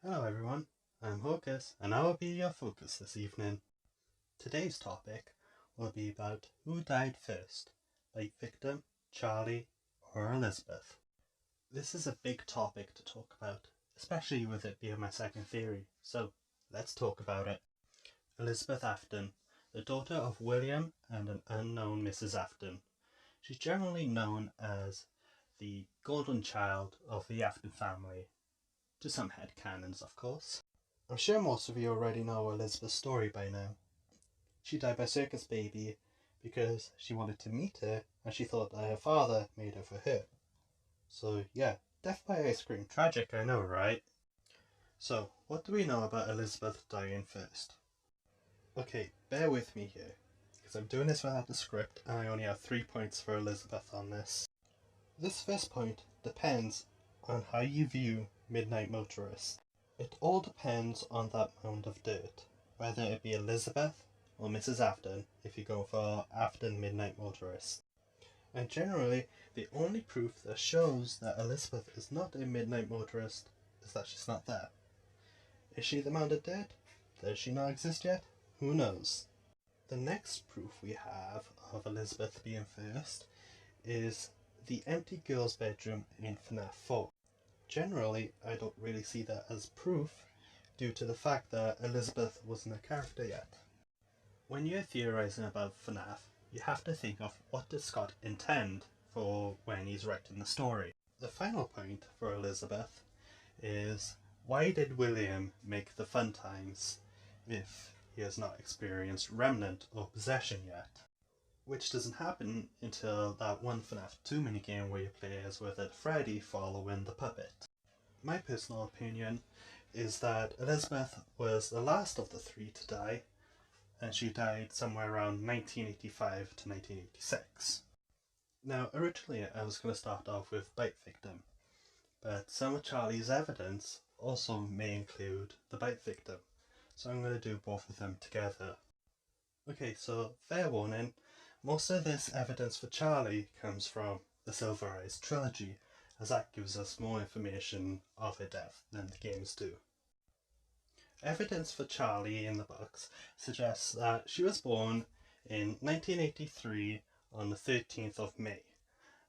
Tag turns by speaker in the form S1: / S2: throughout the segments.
S1: Hello everyone, I'm Hocus and I will be your focus this evening. Today's topic will be about who died first, bite victim, Charlie or Elizabeth. This is a big topic to talk about, especially with it being my second theory, so let's talk about it. Elizabeth Afton, the daughter of William and an unknown Mrs. Afton. She's generally known as the golden child of the Afton family, to some headcanons of course. I'm sure most of you already know Elizabeth's story by now. She died by circus baby because she wanted to meet her and she thought that her father made her for her. So yeah, death by ice cream. Tragic, I know, right? So, what do we know about Elizabeth dying first? Okay, bear with me here, because I'm doing this without the script and I only have 3 points for Elizabeth on this. This first point depends on how you view Midnight Motorist. It all depends on that mound of dirt, whether it be Elizabeth or Mrs. Afton if you go for Afton Midnight Motorist. And generally, the only proof that shows that Elizabeth is not a Midnight Motorist is that she's not there. Is she the mound of dirt? Does she not exist yet? Who knows? The next proof we have of Elizabeth being first is the empty girl's bedroom in FNaF 4. Generally, I don't really see that as proof due to the fact that Elizabeth wasn't a character yet. When you're theorising about FNaF, you have to think of what did Scott intend for when he's writing the story. The final point for Elizabeth is, why did William make the fun times if he has not experienced Remnant or Possession yet? Which doesn't happen until that one FNaF 2 minigame where you play as with it Freddy following the puppet. My personal opinion is that Elizabeth was the last of the three to die, and she died somewhere around 1985 to 1986. Now, originally I was going to start off with bite victim, but some of Charlie's evidence also may include the bite victim, so I'm going to do both of them together. Okay, so fair warning, most of this evidence for Charlie comes from the Silver Eyes trilogy, as that gives us more information of her death than the games do. Evidence for Charlie in the books suggests that she was born in 1983 on the 13th of May,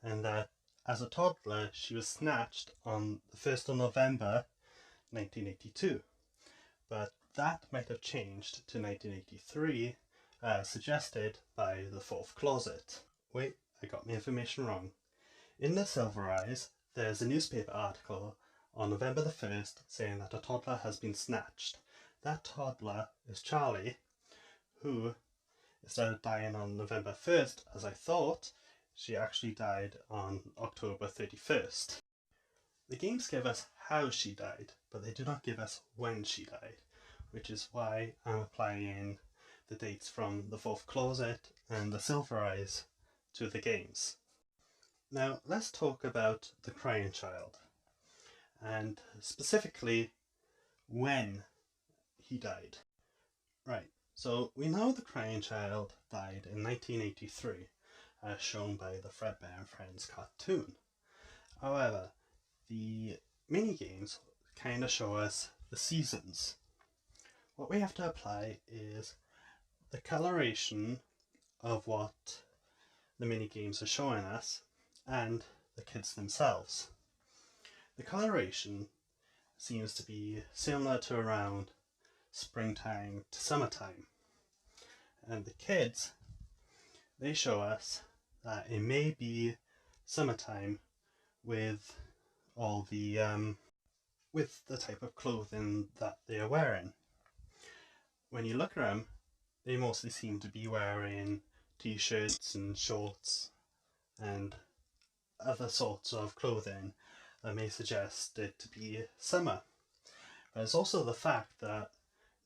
S1: and that as a toddler she was snatched on the 1st of November 1982, but that might have changed to 1983 as suggested by the fourth closet. Wait, I got my information wrong. In the Silver Eyes, there's a newspaper article on November the 1st saying that a toddler has been snatched. That toddler is Charlie, who, instead of dying on November 1st, as I thought, she actually died on October 31st. The games give us how she died, but they do not give us when she died, which is why I'm applying the dates from the fourth closet and the Silver Eyes to the games. Now let's talk about the crying child, and specifically when he died. Right, so we know the crying child died in 1983, as shown by the Fredbear and Friends cartoon. However, the minigames kind of show us the seasons. What we have to apply is the coloration of what the minigames are showing us and the kids themselves. The coloration seems to be similar to around springtime to summertime, and the kids, they show us that it may be summertime with all the with the type of clothing that they are wearing. When you look at them, they mostly seem to be wearing t-shirts and shorts and other sorts of clothing that may suggest it to be summer. But it's also the fact that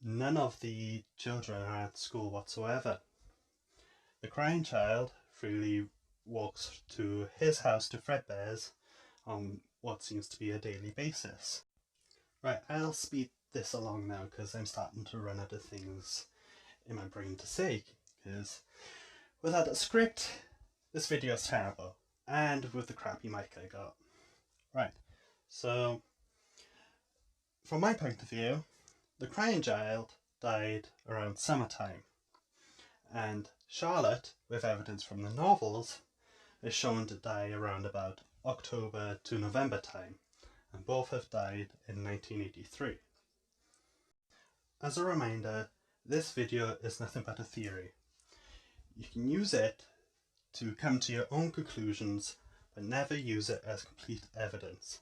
S1: none of the children are at school whatsoever. The crying child freely walks to his house to Fredbear's on what seems to be a daily basis. Right, I'll speed this along now because I'm starting to run out of things in my brain to say, because without a script this video is terrible, and with the crappy mic I got. Right, so From my point of view, the crying child died around summertime, and Charlotte, with evidence from the novels, is shown to die around about October to November time, and both have died in 1983. As a reminder, this video is nothing but a theory. You can use it to come to your own conclusions, but never use it as complete evidence.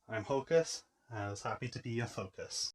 S1: I'm Hocus, and I was happy to be your focus.